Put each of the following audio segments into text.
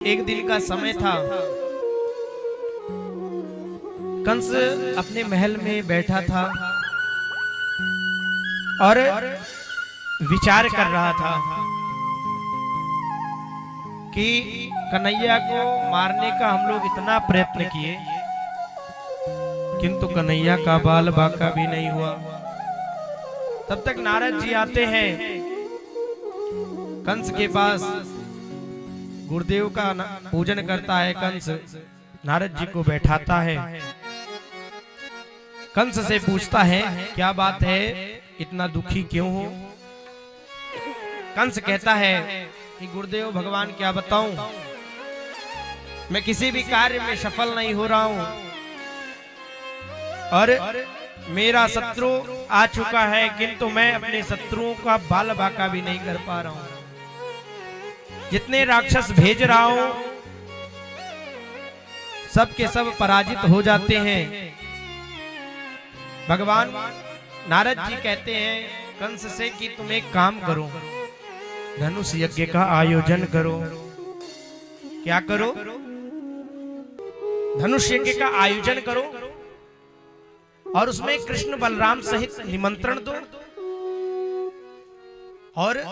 एक दिन का समय था। कंस अपने महल में बैठा था और विचार कर रहा था कि कन्हैया को मारने का हम लोग इतना प्रयत्न किए किंतु कन्हैया का बाल बांका भी नहीं हुआ। तब तक नारद जी आते हैं कंस के पास। गुरुदेव का पूजन करता है कंस, नारद जी को बैठाता है। कंस से पूछता है क्या बात है, इतना दुखी क्यों हो। कंस कहता है कि गुरुदेव भगवान क्या बताऊं, मैं किसी भी कार्य में सफल नहीं हो रहा हूं और मेरा शत्रु आ चुका है किंतु मैं अपने शत्रुओं का बाल बांका भी नहीं कर पा रहा हूं। जितने राक्षस भेज रहा हूं सब के सब पराजित हो जाते हैं। भगवान नारद जी कहते हैं कंस से कि तुम एक काम करो, धनुष यज्ञ का आयोजन करो। क्या करो? धनुष यज्ञ का आयोजन करो और उसमें कृष्ण बलराम सहित निमंत्रण दो। और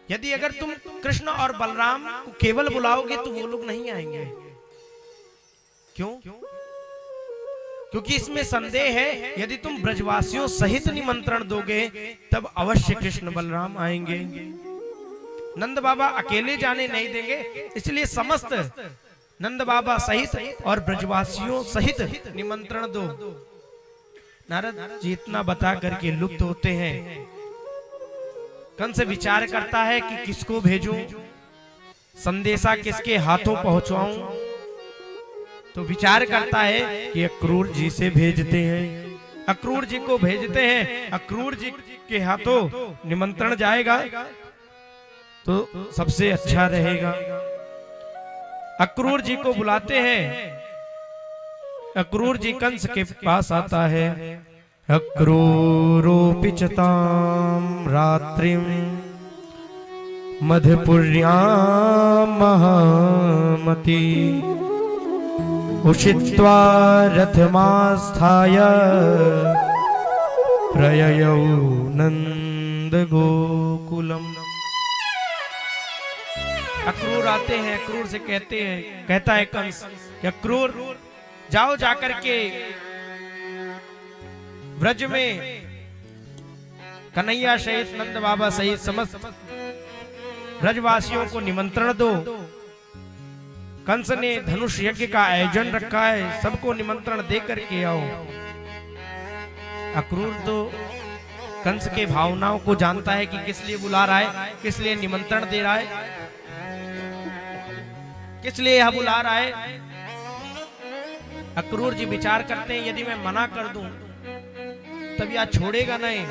यदि अगर तुम कृष्ण और बलराम को केवल बुलाओगे तो वो लोग नहीं आएंगे। क्यों? क्योंकि इसमें संदेह है, यदि तुम ब्रजवासियों सहित निमंत्रण दोगे तब अवश्य कृष्ण बलराम आएंगे। नंद बाबा अकेले जाने नहीं देंगे, इसलिए समस्त नंद बाबा सहित और ब्रजवासियों सहित निमंत्रण दो। नारद जी इतना बता करके लुप्त होते हैं। कंस विचार करता है कि किसको भेजूं, संदेशा किसके हाथों पहुंचाऊं। तो विचार करता है कि अक्रूर जी से भेजते हैं। अक्रूर जी को भेजते हैं, अक्रूर जी के हाथों निमंत्रण जाएगा तो सबसे अच्छा रहेगा। अक्रूर जी को बुलाते हैं। अक्रूर जी कंस के पास आता है। अक्रूरोऽपि च तां रात्रिं मधुपुर्यां महामती उषित्वा रथमास्थाय प्रययौ नंद गोकुलम। अक्रूर आते हैं, अक्रूर से कहता है कंस कि अक्रूर जाओ जाकर के ब्रज में कन्हैया सहित नंद बाबा सहित समस्त ब्रजवासियों को निमंत्रण दो। कंस ने धनुष यज्ञ का आयोजन रखा है, सबको निमंत्रण दे करके आओ। अक्रूर तो कंस के भावनाओं को जानता है कि किस लिए बुला रहा है, किस लिए निमंत्रण दे रहा है, किस लिए यह बुला रहा है। अक्रूर जी विचार करते हैं यदि मैं मना कर दूं तब यह छोड़ेगा नहीं,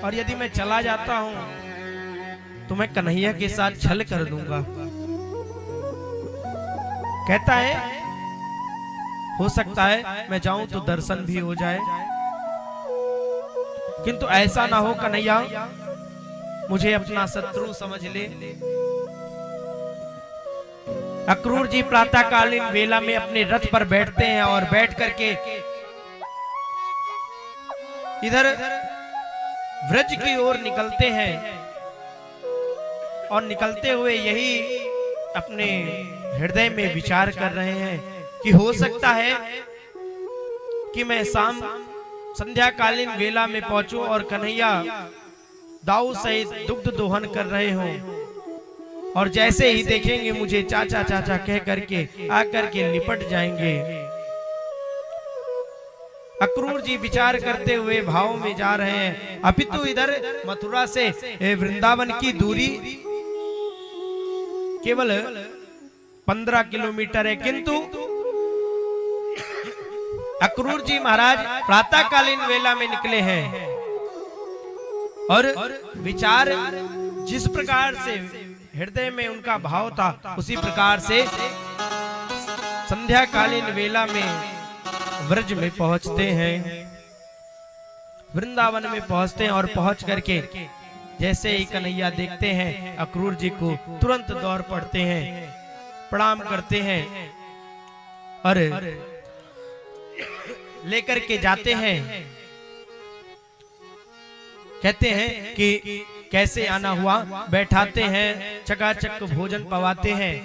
और यदि मैं चला जाता हूं तो मैं कन्हैया के साथ छल कर दूंगा। कहता है हो सकता है मैं जाऊं तो दर्शन भी हो जाए, किंतु ऐसा ना हो कन्हैया मुझे अपना शत्रु समझ ले। अक्रूर जी प्रातःकालीन वेला में अपने रथ पर बैठते हैं और बैठ करके इधर व्रज की ओर निकलते हैं और निकलते हुए यही अपने हृदय में विचार कर रहे हैं कि हो सकता है कि मैं शाम संध्याकालीन वेला में पहुंचूं और कन्हैया दाऊ सहित दुग्ध दोहन कर रहे हों और जैसे ही देखेंगे मुझे चाचा चाचा कह करके आकर के लिपट जाएंगे। अक्रूर जी विचार करते हुए भाव में जा रहे हैं। अपितु इधर मथुरा से वृंदावन की दूरी केवल 15 किलोमीटर है, किंतु अक्रूर जी महाराज प्रातःकालीन वेला में निकले हैं और विचार जिस प्रकार से हृदय में उनका भाव था उसी प्रकार से संध्याकालीन वेला में व्रज में पहुंचते हैं, वृंदावन में पहुंचते हैं और पहुंच करके जैसे ही कन्हैया देखते हैं अक्रूर जी को, तुरंत दौड़ पड़ते हैं, प्रणाम करते हैं और लेकर के जाते हैं। कहते हैं कि कैसे आना हुआ, बैठाते हैं, चकाचक भोजन पवाते हैं।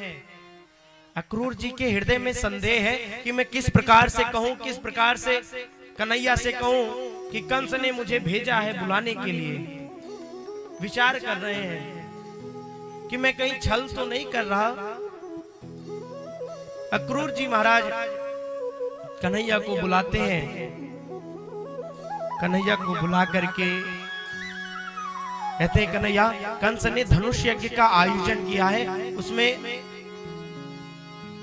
अक्रूर जी के हृदय में संदेह है कि मैं किस प्रकार से कहूं, किस प्रकार से कन्हैया से कहूं कि कंस ने मुझे भेजा है बुलाने के लिए। विचार कर रहे हैं कि मैं कहीं छल तो नहीं कर रहा। अक्रूर जी महाराज कन्हैया को बुलाते हैं। कन्हैया को बुला करके कहते हैं, कन्हैया, कंस ने धनुष यज्ञ का आयोजन किया है, उसमें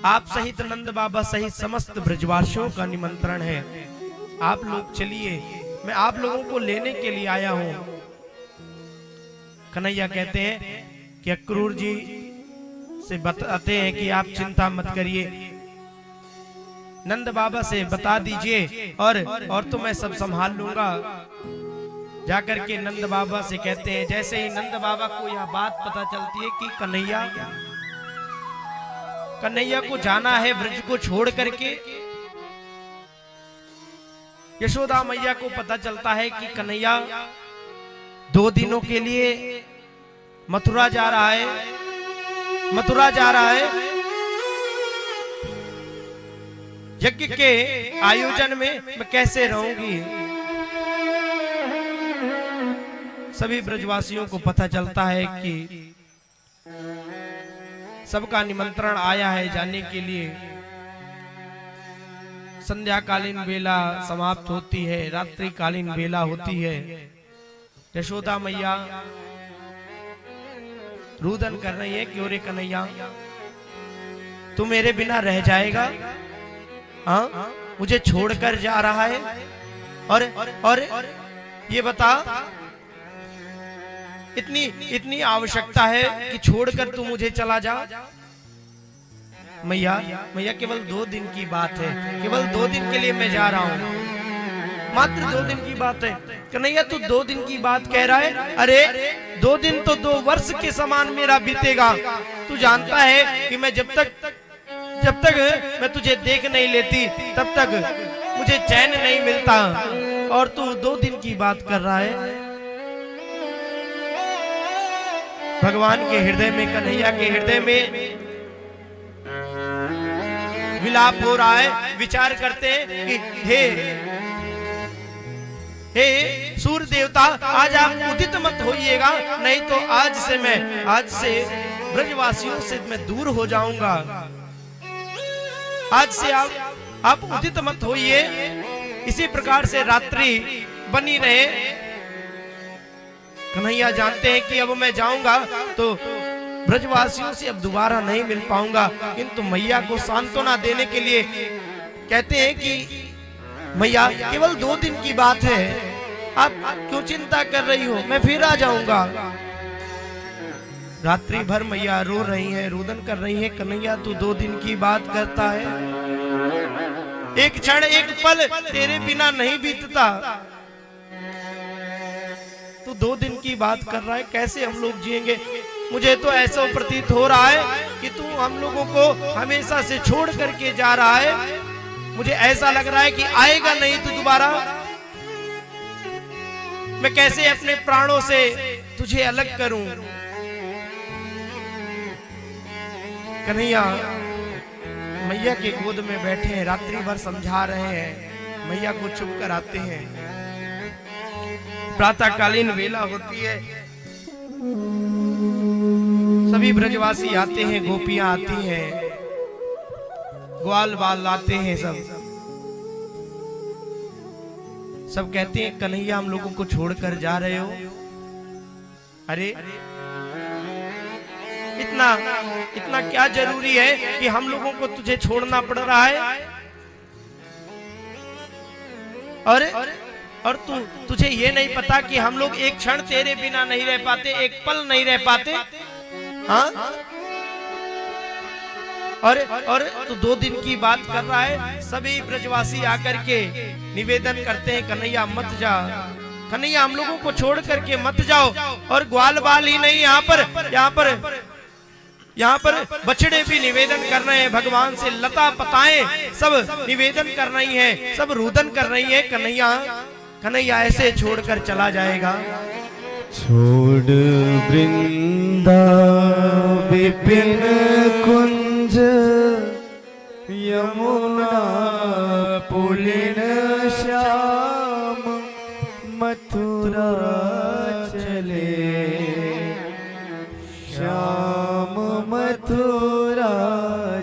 आप सहित नंद बाबा सहित समस्त ब्रजवासियों का निमंत्रण है। आप लोग चलिए, मैं आप लोगों को लेने के लिए आया हूं। कन्हैया कहते हैं कि अक्रूर जी से बताते हैं कि आप चिंता मत करिए, नंद बाबा से बता दीजिए और तो मैं सब संभाल लूंगा। जाकर के नंद बाबा से कहते हैं। जैसे ही नंद बाबा को यह बात पता चलती है कि कन्हैया को जाना है ब्रज को छोड़ करके, यशोदा मैया को पता चलता है कि कन्हैया 2 दिनों के लिए मथुरा जा रहा है, मथुरा जा रहा है यज्ञ के आयोजन में, मैं कैसे रहूंगी। सभी ब्रजवासियों को पता चलता है कि सबका निमंत्रण आया है जाने के लिए। संध्याकालीन बेला समाप्त होती है, रात्रिकालीन बेला होती है। यशोदा मैया रुदन कर रही है कि ओरे कन्हैया, तू मेरे बिना रह जाएगा? हाँ, मुझे छोड़कर जा रहा है। और ये बता, इतनी आवश्यकता है कि छोड़कर तू मुझे चला जा? मैया, केवल 2 दिन की बात है, केवल 2 दिन के लिए मैं जा रहा हूँ, मात्र 2 दिन की बात है। कन्हैया, तू 2 दिन की बात कह रहा है? अरे 2 दिन तो 2 वर्ष के समान मेरा बीतेगा। तू जानता है कि मैं जब तक मैं तुझे देख नहीं लेती तब तक मुझे चैन नहीं मिलता, और तू 2 दिन की बात कर रहा है। भगवान के हृदय में, कन्हैया के हृदय में विलाप हो रहा है। विचार करते हैं कि हे सूर्य देवता, आज आप उदित मत होइएगा, नहीं तो आज से ब्रजवासियों से मैं दूर हो जाऊंगा। आज से आप उदित मत होइए, इसी प्रकार से रात्रि बनी रहे। कन्हैया जानते हैं कि अब मैं जाऊंगा तो ब्रजवासियों से अब दोबारा नहीं मिल पाऊंगा, किंतु मैया को सांत्वना देने के लिए कहते हैं कि मैया, केवल 2 दिन की बात है, आप क्यों चिंता कर रही हो, मैं फिर आ जाऊंगा। रात्रि भर मैया रो रही है, रुदन कर रही है। कन्हैया, तू 2 दिन की बात करता है, एक क्षण एक पल तेरे बिना नहीं बीतता। तू 2 दिन की बात कर रहा है, कैसे हम लोग जिएंगे? मुझे तो ऐसा प्रतीत हो रहा है कि तू हम लोगों को हमेशा से छोड़ करके जा रहा है। मुझे ऐसा लग रहा है कि आएगा नहीं तू दोबारा। मैं कैसे अपने प्राणों से तुझे अलग करूं? कन्हैया मैया के गोद में बैठे हैं, रात्रि भर समझा रहे हैं, मैया को चुप कराते हैं। प्रातःकालीन वेला होती है, सभी ब्रजवासी आते हैं, गोपियां आती हैं, ग्वाल बाल आते हैं, सब कहते हैं, कन्हैया हम लोगों को छोड़कर जा रहे हो? अरे इतना क्या जरूरी है कि हम लोगों को तुझे छोड़ना पड़ रहा है? और तुझे ये नहीं पता कि हम लोग एक क्षण तेरे बिना नहीं रह पाते, एक पल नहीं रह पाते? हाँ, और तू 2 दिन की बात कर रहा है। सभी ब्रजवासी आकर के निवेदन करते हैं, कन्हैया मत जा, कन्हैया हम लोगों को छोड़ करके मत जाओ। और ग्वाल बाल ही नहीं, यहाँ पर बछड़े भी निवेदन कर रहे हैं भगवान से, लता पताएं सब निवेदन कर रही हैं, सब रुदन कर रही हैं। कन्हैया ऐसे छोड़कर चला जाएगा। छोड़ वृंदा विपिन कुंज, यमुना पुलिन श्याम, मथुरा चले श्याम मथुरा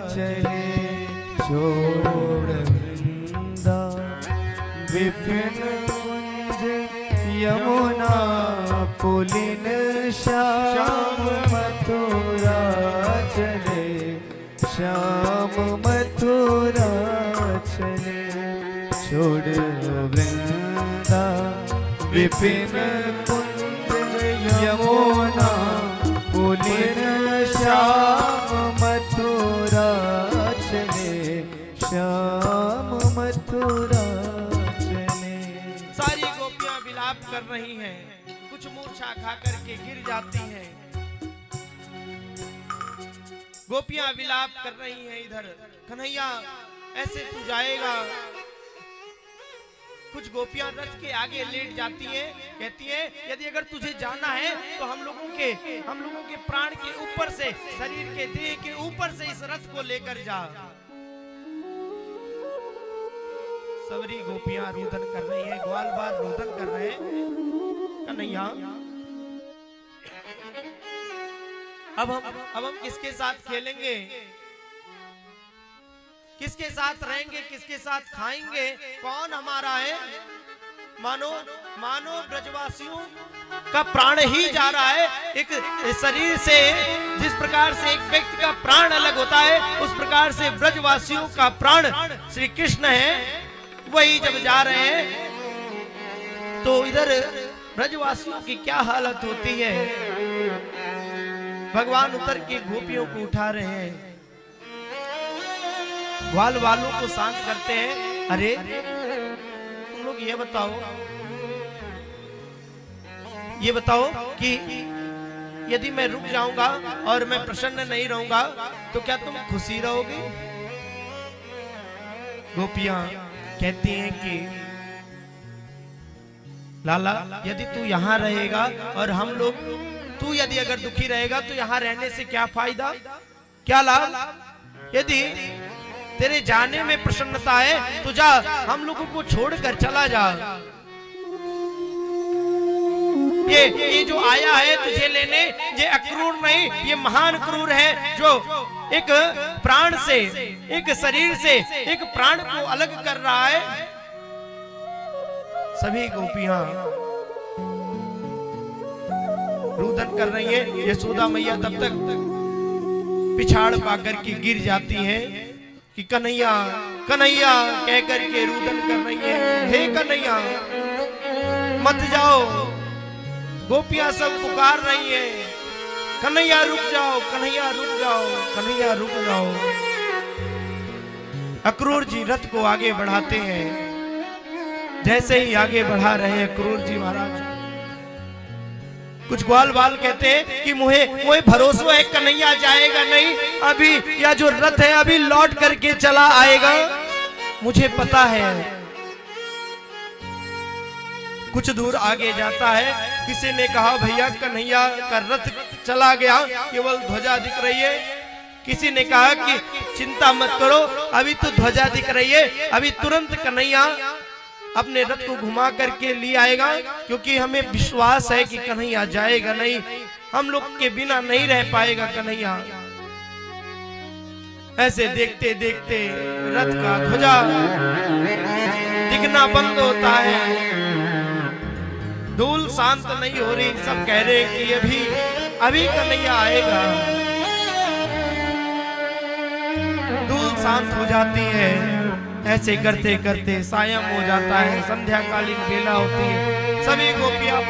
चले। छोड़ वृंदा विपिन कुंज, यमुना पुलिन श्याम, मथुरा चले श्याम मथुरा चले। छोड़ वृंदा विपिन कुंज, यमुना पुलिन श्याम, मथुरा चले श्याम मथुरा चले। सारी गोपियां विलाप कर रही हैं, कुछ मूर्छा खा करके गिर जाती हैं। गोपियां विलाप कर रही हैं इधर, कन्हैया ऐसे तू जाएगा। कुछ गोपियां रथ के आगे लेट जाती हैं, कहती हैं यदि अगर तुझे जाना है तो हम लोगों के प्राण के ऊपर से, शरीर के देह के ऊपर से इस रथ को लेकर जा। सबरी गोपियां रुदन कर रही हैं, ग्वाल बाल रुदन कर रहे हैं। कन्हैया अब हम किसके साथ खेलेंगे, किसके साथ रहेंगे, किसके साथ खाएंगे, कौन हमारा है? मानो ब्रजवासियों का प्राण ही जा रहा है। एक शरीर से जिस प्रकार से एक व्यक्ति का प्राण अलग होता है, उस प्रकार से ब्रजवासियों का प्राण श्री कृष्ण है, वही जब जा रहे हैं तो इधर ब्रजवासियों की क्या हालत होती है। भगवान उतर के गोपियों को उठा रहे हैं, ग्वाल वालों को शांत करते हैं। अरे तुम लोग ये बताओ कि यदि मैं रुक जाऊंगा और मैं प्रसन्न नहीं रहूंगा तो क्या तुम खुशी रहोगे? गोपियां कहती हैं कि लाला यदि तू यहाँ रहेगा और हम लोग, तू यदि अगर दुखी रहेगा तो यहाँ रहने से क्या फायदा, क्या लाभ? यदि तेरे जाने में प्रसन्नता है तो जा, हम लोगों को छोड़कर चला जा। ये जो आया है तुझे लेने, ये अक्रूर नहीं, ये महान क्रूर है जो एक प्राण से, एक शरीर से एक प्राण को अलग कर रहा है। सभी गोपियां रुदन कर रही है। यशोदा मैया तब तक पिछाड़ पाकर के गिर जाती है कि कन्हैया कन्हैया कहकर के रुदन कर रही है, हे कन्हैया मत जाओ। गोपियां सब पुकार रही है, कन्हैया रुक जाओ, कन्हैया रुक जाओ, कन्हैया रुक जाओ। अक्रूर जी रथ को आगे बढ़ाते हैं। जैसे ही आगे बढ़ा रहे हैं अक्रूर जी महाराज, कुछ ग्वाल बाल कहते हैं कि मुझे भरोसा है कन्हैया जाएगा नहीं, अभी या जो रथ है अभी लौट करके चला आएगा, मुझे पता है। कुछ दूर आगे जाता है, किसी ने कहा भैया कन्हैया का रथ चला गया, केवल ध्वजा दिख रही है। किसी ने कहा कि चिंता मत करो, अभी तो ध्वजा दिख रही है, अभी तुरंत कन्हैया अपने रथ को घुमा करके ले आएगा, क्योंकि हमें विश्वास है कि कन्हैया जाएगा नहीं, हम लोग के बिना नहीं रह पाएगा कन्हैया। ऐसे देखते देखते रथ का ध्वजा दिखना बंद होता है, धूल शांत नहीं हो रही। सब कह रहे कि अभी कन्हैया आएगा। धूल शांत हो जाती है। ऐसे करते करते सायं हो जाता है, संध्याकालीन बेला होती है। सभी गोपियां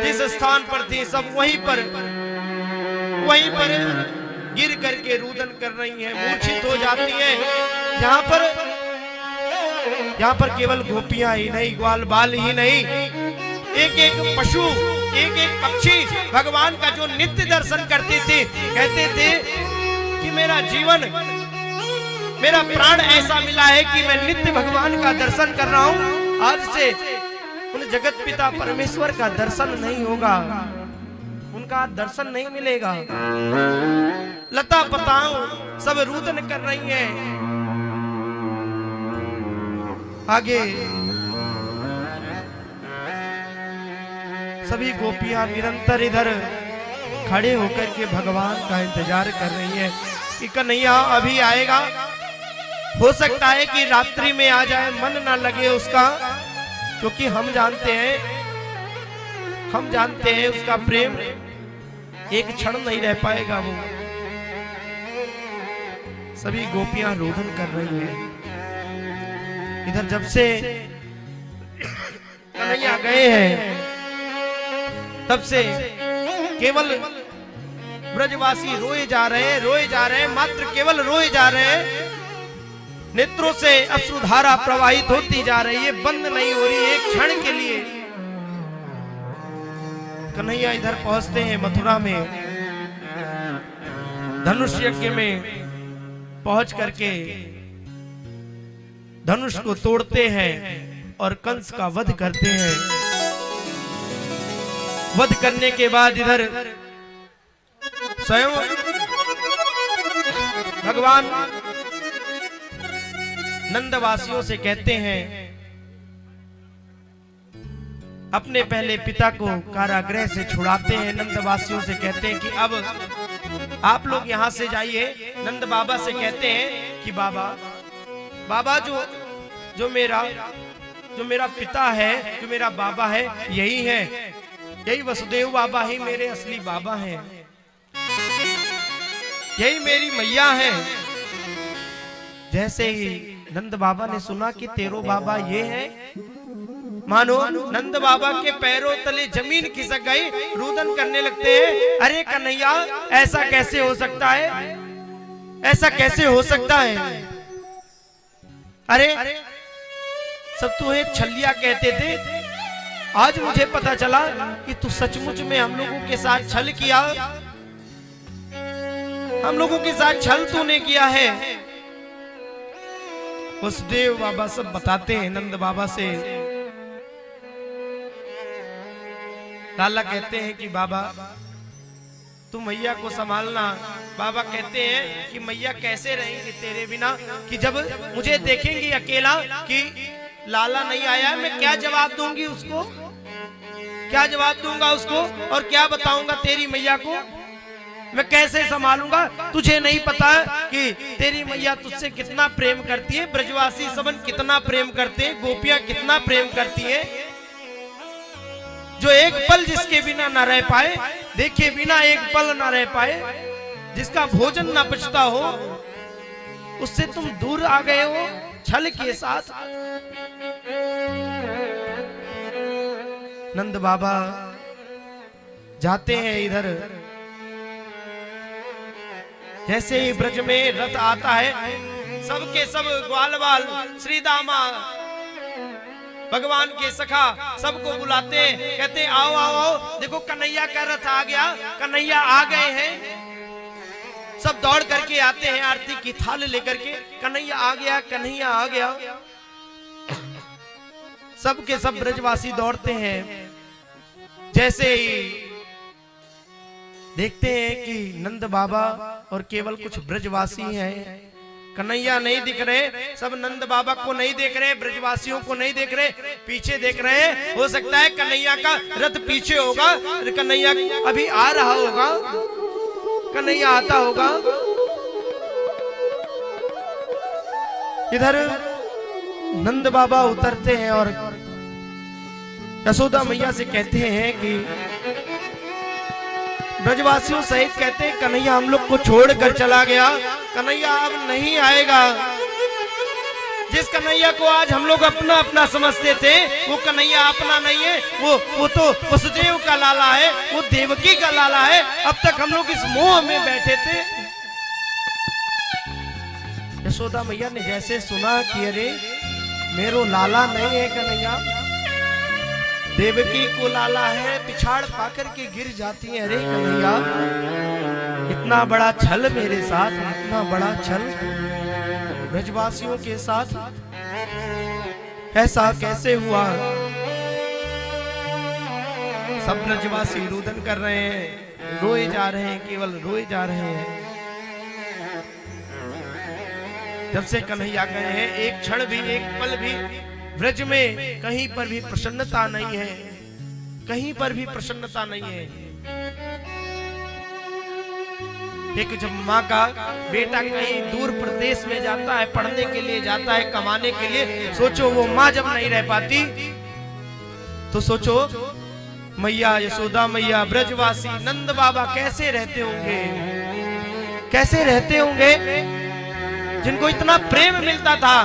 जिस स्थान पर थी सब वहीं पर गिर करके रुदन कर रही हैं, मूर्छित हो जाती हैं। यहाँ पर केवल गोपियां ही नहीं, ग्वाल बाल ही नहीं, एक एक पशु, एक एक पक्षी भगवान का जो नित्य दर्शन करते थे, कहते थे कि मेरा जीवन, मेरा प्राण ऐसा मिला है कि मैं नित्य भगवान का दर्शन कर रहा हूं। आज से उन जगत पिता परमेश्वर का दर्शन नहीं होगा, उनका दर्शन नहीं मिलेगा। लता पताओं सब रुदन कर रही हैं। आगे सभी गोपियां निरंतर इधर खड़े होकर के भगवान का इंतजार कर रही हैं कि कन्हैया अभी आएगा। हो सकता है कि रात्रि में आ जाए, मन ना लगे उसका, क्योंकि हम जानते हैं उसका प्रेम एक क्षण नहीं रह पाएगा। वो सभी गोपियां रोदन कर रही हैं। इधर जब से कन्हैया गए हैं तब से केवल ब्रजवासी रोए जा रहे हैं, मात्र केवल रोए जा रहे हैं। नेत्रों से अश्रुधारा प्रवाहित होती जा रही है, बंद नहीं हो रही एक क्षण के लिए। कन्हैया इधर पहुंचते हैं मथुरा में, धनुष यज्ञ में पहुंच करके धनुष को तोड़ते हैं और कंस का वध करते हैं। वध करने के बाद इधर स्वयं भगवान नंदवासियों से कहते हैं, अपने पहले पिता को कारागृह से छुड़ाते हैं। नंदवासियों से कहते हैं कि अब आप लोग यहां से जाइए। नंद बाबा से कहते हैं कि बाबा जो मेरा पिता है, जो मेरा बाबा है, यही है, यही वसुदेव बाबा ही मेरे असली बाबा हैं, यही मेरी मैया है। जैसे ही नंद बाबा ने सुना कि तेरो बाबा ये है, मानो नंद बाबा के पैरों तले जमीन खिसक गई, रुदन करने लगते हैं। अरे कन्हैया, ऐसा कैसे हो सकता है, ऐसा कैसे हो सकता है? अरे सब तुम्हें छलिया कहते थे, आज मुझे पता चला कि तू सचमुच में हम लोगों के साथ छल किया, हम लोगों के साथ छल तूने किया है। वसुदेव बाबा सब बताते हैं नंद बाबा से। लाला कहते हैं कि बाबा तू मैया को संभालना। बाबा कहते हैं कि मैया कैसे रहेंगी तेरे बिना, कि जब मुझे देखेंगी अकेला कि लाला नहीं आया, मैं क्या जवाब दूंगी उसको, क्या जवाब दूंगा उसको, और क्या बताऊंगा तेरी मैया को, मैं कैसे संभालूंगा? तुझे नहीं पता कि तेरी मैया तुझसे कितना प्रेम करती है, ब्रजवासी सबन कितना प्रेम करते हैं, गोपियां कितना प्रेम करती है। जो एक पल जिसके बिना ना रह पाए, देखे बिना एक पल ना रह पाए, जिसका भोजन ना बचता हो, उससे तुम दूर आ गए हो छल के साथ। नंद बाबा जाते हैं इधर, जैसे ही ब्रज में रथ आता है, सबके सब ग्वाल बाल श्री दामा भगवान के सखा सबको बुलाते हैं, कहते आओ आओ आओ, देखो कन्हैया का रथ आ गया, कन्हैया आ गए हैं। सब दौड़ करके आते हैं आरती की थाल लेकर के, कन्हैया आ गया, कन्हैया आ गया। सब के सब ब्रजवासी दौड़ते हैं। जैसे ही देखते हैं कि नंद बाबा और केवल कुछ ब्रजवासी हैं, कन्हैया नहीं दिख रहे, सब नंद बाबा को नहीं देख रहे, ब्रजवासियों को नहीं देख रहे, पीछे देख रहे हैं। हो सकता है कन्हैया का रथ पीछे होगा, कन्हैया अभी आ रहा होगा, कन्हैया आता होगा। इधर नंद बाबा उतरते हैं और यशोदा मैया से कहते हैं कि ब्रजवासियों सहित कहते हैं कन्हैया हम लोग को छोड़कर चला गया, कन्हैया अब नहीं आएगा। जिस कन्हैया को आज हम लोग अपना अपना समझते थे, वो कन्हैया अपना नहीं है, वो तो वसुदेव का लाला है, वो देवकी का लाला है। अब तक हम लोग इस मोह में बैठे थे। यशोदा मैया ने जैसे सुना कि अरे मेरो लाला नहीं है कन्हैया, देवकी को लाला है, पिछाड़ पाकर के गिर जाती है। अरे कन्हैया, इतना बड़ा छल मेरे साथ, इतना बड़ा छल ब्रजवासियों के साथ, ऐसा कैसे हुआ? सब ब्रजवासी रुदन कर रहे हैं, रोए जा रहे हैं, केवल रोए जा रहे हैं। जब से कन्हैया गए हैं, एक क्षण भी, एक पल भी ब्रज में कहीं पर भी प्रसन्नता नहीं है, कहीं पर भी प्रसन्नता नहीं है। एक जब माँ का बेटा कहीं दूर प्रदेश में जाता है, पढ़ने के लिए जाता है, कमाने के लिए, सोचो वो माँ जब नहीं रह पाती तो सोचो मैया यशोदा मैया, ब्रजवासी नंद बाबा कैसे रहते होंगे, कैसे रहते होंगे? जिनको इतना प्रेम मिलता था,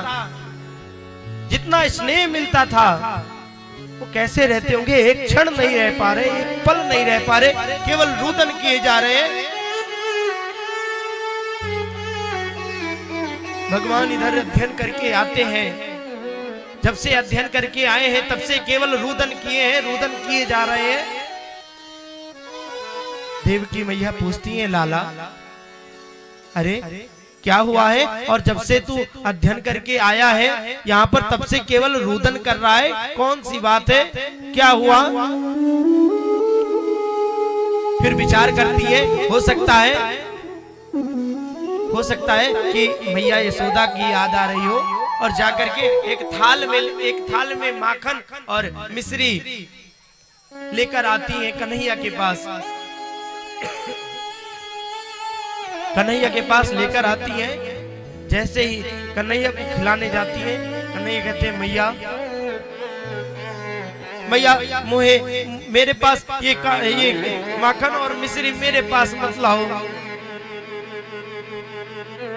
जितना स्नेह मिलता था, वो कैसे रहते होंगे? एक क्षण नहीं रह पा रहे, एक पल नहीं रह पा रहे, केवल रुदन किए जा रहे हैं। भगवान इधर अध्ययन करके आते हैं, जब से अध्ययन करके आए हैं तब से केवल रुदन किए हैं, रुदन किए जा रहे हैं। देवकी मैया पूछती हैं, लाला अरे क्या हुआ है? और जब से तू अध्ययन करके आया है यहाँ पर, तब से केवल रुदन कर रहा है, कौन सी बात है, क्या हुआ? फिर विचार करती है, हो सकता है कि मैया यशोदा की याद आ रही हो, और जाकर के एक थाल में माखन और मिश्री लेकर आती है कन्हैया के पास। कन्हैया के पास लेकर आती है। जैसे ही कन्हैया को खिलाने जाती है, कन्हैया कहते हैं, मैया मुझे, मेरे पास ये माखन और मिश्री मेरे पास मत लाओ।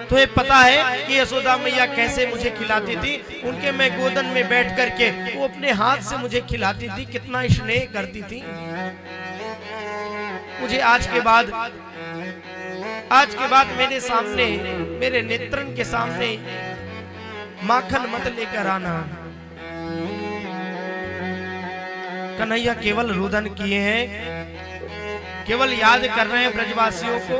तुम्हें पता है कि यशोदा मैया कैसे मुझे खिलाती थी? उनके मैं गोदन में बैठ करके वो अपने हाथ से मुझे खिलाती थी, कितना स्नेह करती थी। मुझे आज के बाद मेरे सामने, मेरे नेत्रन के सामने माखन मत लेकर आना। कन्हैया केवल रुदन किए हैं, केवल याद कर रहे हैं ब्रजवासियों को,